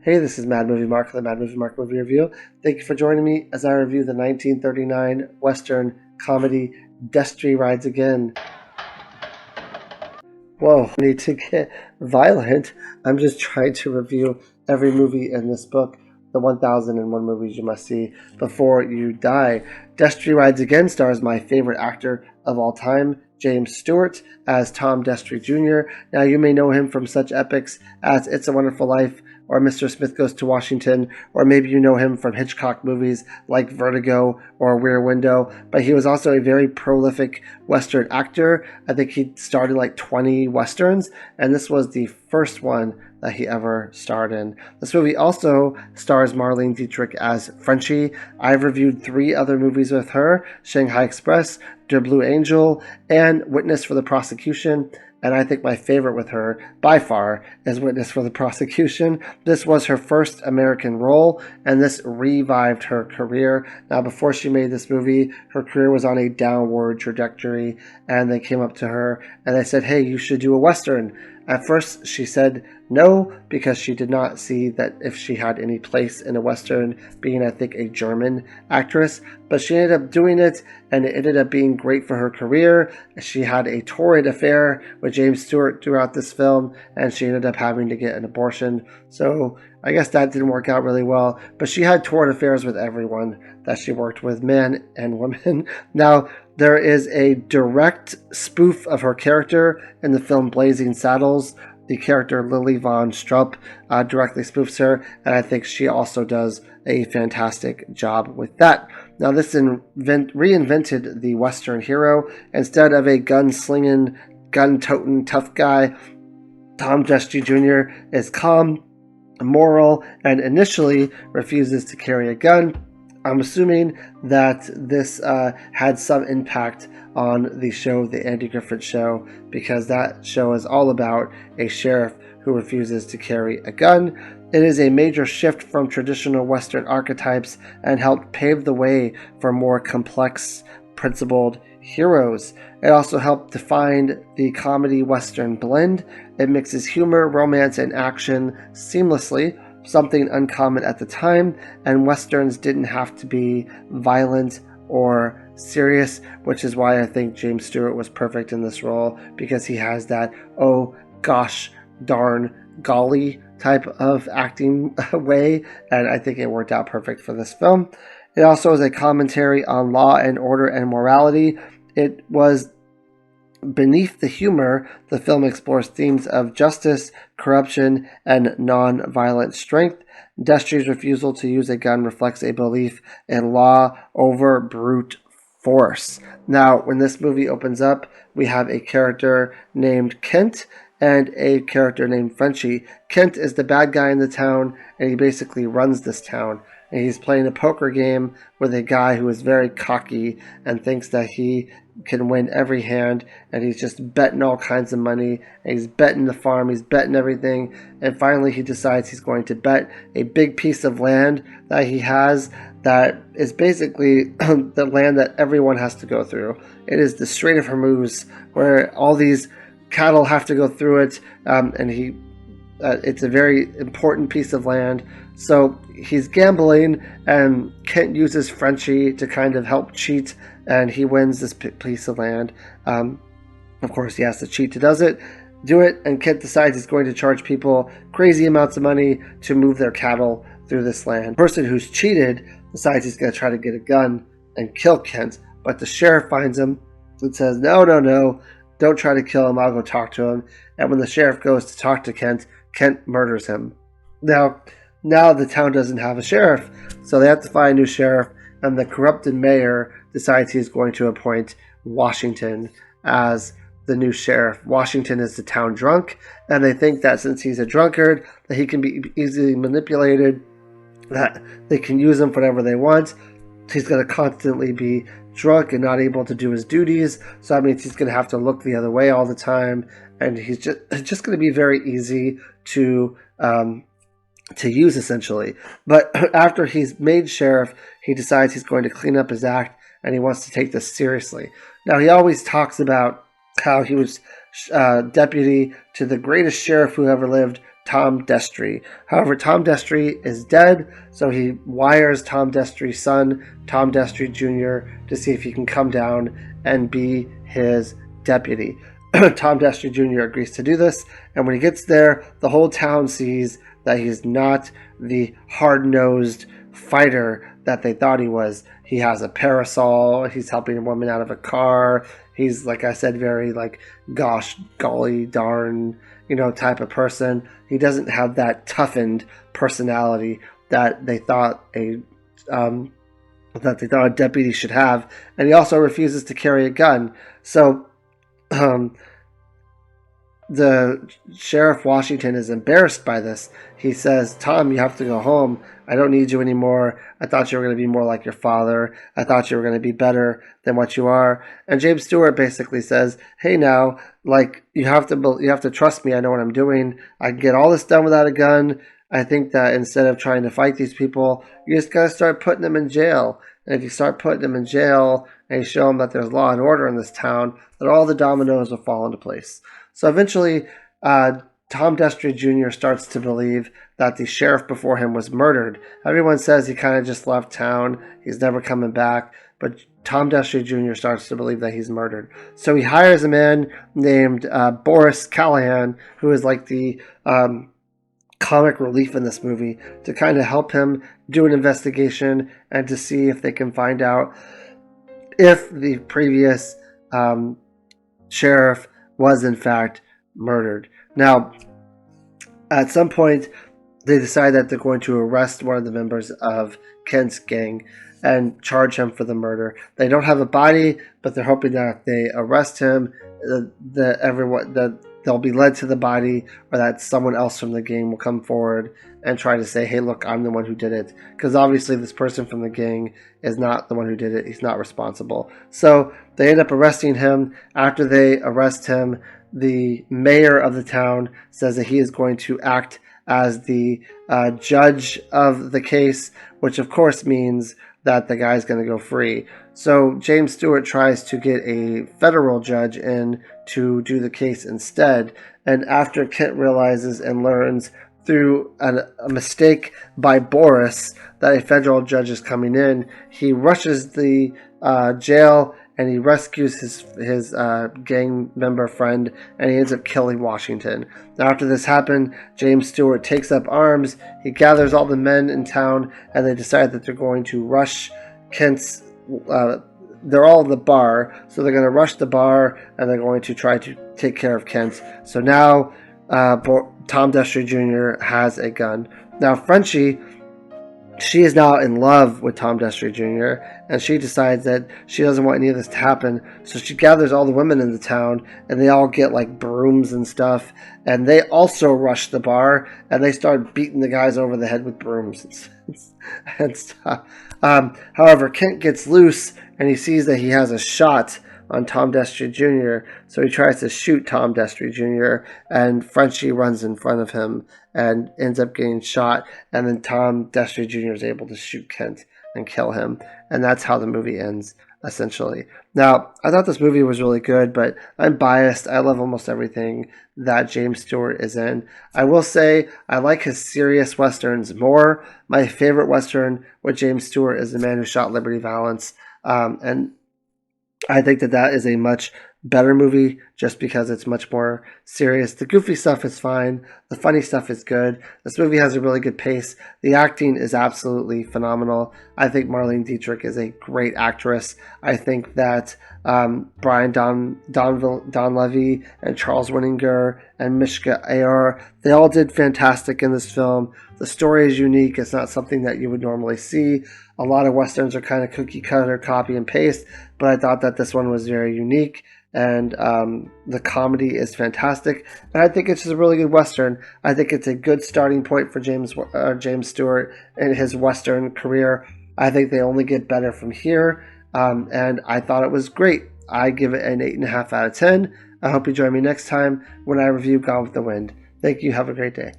Hey, this is Mad Movie Mark of the Mad Movie Mark Movie Review. Thank you for joining me as I review the 1939 Western comedy Destry Rides Again. Whoa, I need to get violent. I'm just trying to review every movie in this book, the 1001 movies you must see before you die. Destry Rides Again stars my favorite actor of all time, James Stewart, as Tom Destry Jr. Now, you may know him from such epics as It's a Wonderful Life, or Mr. Smith Goes to Washington, or maybe you know him from Hitchcock movies like Vertigo or Rear Window, but he was also a very prolific Western actor. I think he starred in like 20 Westerns, and this was the first one that he ever starred in. This movie also stars Marlene Dietrich as Frenchy. I've reviewed 3 other movies with her: Shanghai Express, Der Blue Angel, and Witness for the Prosecution. And I think my favorite with her, by far, is Witness for the Prosecution. This was her first American role, and this revived her career. Now, before she made this movie, her career was on a downward trajectory, and they came up to her and they said, hey, you should do a Western. At first, she said no, because she did not see that if she had any place in a Western, being, I think, a German actress. But she ended up doing it, and it ended up being great for her career. She had a torrid affair with James Stewart throughout this film, and she ended up having to get an abortion. So I guess that didn't work out really well. But she had torrid affairs with everyone that she worked with, men and women. Now, there is a direct spoof of her character in the film Blazing Saddles. The character Lily Von Strupp directly spoofs her, and I think she also does a fantastic job with that. Now, this reinvented the Western hero. Instead of a gun-slinging, gun-toting tough guy, Tom Destry Jr. is calm, moral, and initially refuses to carry a gun. I'm assuming that this had some impact on the show, The Andy Griffith Show, because that show is all about a sheriff who refuses to carry a gun. It is a major shift from traditional Western archetypes and helped pave the way for more complex, principled heroes. It also helped define the comedy Western blend. It mixes humor, romance, and action seamlessly, something uncommon at the time, and Westerns didn't have to be violent or serious, which is why I think James Stewart was perfect in this role, because he has that oh gosh darn golly type of acting way, and I think it worked out perfect for this film. It also is a commentary on law and order and morality. It was beneath the humor, the film explores themes of justice, corruption, and non-violent strength. Destry's refusal to use a gun reflects a belief in law over brute force. Now, when this movie opens up, we have a character named Kent and a character named Frenchy. Kent is the bad guy in the town, and he basically runs this town. And he's playing a poker game with a guy who is very cocky and thinks that he can win every hand, and he's just betting all kinds of money, and he's betting the farm, he's betting everything, and finally he decides he's going to bet a big piece of land that he has that is basically the land that everyone has to go through. It is the Strait of Hormuz, where all these cattle have to go through it, and it's a very important piece of land. So he's gambling, and Kent uses Frenchy to kind of help cheat, and he wins this piece of land. Of course, he has to cheat to do it, and Kent decides he's going to charge people crazy amounts of money to move their cattle through this land. The person who's cheated decides he's going to try to get a gun and kill Kent, but the sheriff finds him and says, no, don't try to kill him, I'll go talk to him. And when the sheriff goes to talk to Kent, Kent murders him. Now the town doesn't have a sheriff, so they have to find a new sheriff, and the corrupted mayor decides he's going to appoint Washington as the new sheriff. Washington is the town drunk, and they think that since he's a drunkard, that he can be easily manipulated, that they can use him for whatever they want. He's going to constantly be drunk and not able to do his duties, so that means he's going to have to look the other way all the time, and he's just going to be very easy to use, essentially. But after he's made sheriff, he decides he's going to clean up his act, and he wants to take this seriously. Now, he always talks about how he was deputy to the greatest sheriff who ever lived, Tom Destry. However, Tom Destry is dead, so he wires Tom Destry's son, Tom Destry Jr., to see if he can come down and be his deputy. Tom Destry Jr. agrees to do this, and when he gets there, the whole town sees that he's not the hard-nosed fighter that they thought he was. He has a parasol, he's helping a woman out of a car, he's, like I said, very like gosh, golly darn, type of person. He doesn't have that toughened personality that they thought a deputy should have, and he also refuses to carry a gun. So the Sheriff Washington is embarrassed by this. He says, Tom, you have to go home. I don't need you anymore. I thought you were going to be more like your father. I thought you were going to be better than what you are. And James Stewart basically says, hey, now, you have to trust me. I know what I'm doing. I can get all this done without a gun. I think that instead of trying to fight these people, you just got to start putting them in jail. And if you start putting them in jail and you show them that there's law and order in this town, then all the dominoes will fall into place. So eventually, Tom Destry Jr. starts to believe that the sheriff before him was murdered. Everyone says he kind of just left town. He's never coming back. But Tom Destry Jr. starts to believe that he's murdered. So he hires a man named Boris Callahan, who is like the comic relief in this movie, to kind of help him do an investigation and to see if they can find out if the previous sheriff was in fact murdered. Now, at some point, they decide that they're going to arrest one of the members of Kent's gang and charge him for the murder. They don't have a body, but they're hoping that if they arrest him, they'll be led to the body, or that someone else from the gang will come forward and try to say, hey, look, I'm the one who did it. Because obviously this person from the gang is not the one who did it. He's not responsible. So they end up arresting him. After they arrest him, the mayor of the town says that he is going to act as the judge of the case, which of course means that the guy's going to go free. So James Stewart tries to get a federal judge in to do the case instead. And after Kent realizes and learns through a mistake by Boris that a federal judge is coming in, he rushes the jail and he rescues his gang member friend, and he ends up killing Washington. Now, after this happened, James Stewart takes up arms. He gathers all the men in town, and they decide that they're going to rush Kent's. They're all in the bar, so they're going to rush the bar, and they're going to try to take care of Kent. So now Tom Destry Jr. has a gun. Now, Frenchy, she is now in love with Tom Destry Jr., and she decides that she doesn't want any of this to happen. So she gathers all the women in the town, and they all get like brooms and stuff, and they also rush the bar, and they start beating the guys over the head with brooms and stuff. However, Kent gets loose, and he sees that he has a shot on Tom Destry Jr., so he tries to shoot Tom Destry Jr., and Frenchy runs in front of him and ends up getting shot, and then Tom Destry Jr. is able to shoot Kent and kill him, and that's how the movie ends, essentially. Now, I thought this movie was really good, but I'm biased. I love almost everything that James Stewart is in. I will say I like his serious westerns more. My favorite western with James Stewart is The Man Who Shot Liberty Valance, and I think that is a much better movie just because it's much more serious. The goofy stuff is fine. The funny stuff is good. This movie has a really good pace. The acting is absolutely phenomenal. I think Marlene Dietrich is a great actress. I think that Brian Donlevy and Charles Winninger and Mishka Ayer, they all did fantastic in this film. The story is unique. It's not something that you would normally see. A lot of westerns are kind of cookie cutter, copy and paste, but I thought that this one was very unique, and the comedy is fantastic, and I think it's just a really good western. I think it's a good starting point for James Stewart in his western career. I think they only get better from here, and I thought it was great. I give it an 8.5 out of 10. I hope you join me next time when I review Gone with the Wind. Thank you. Have a great day.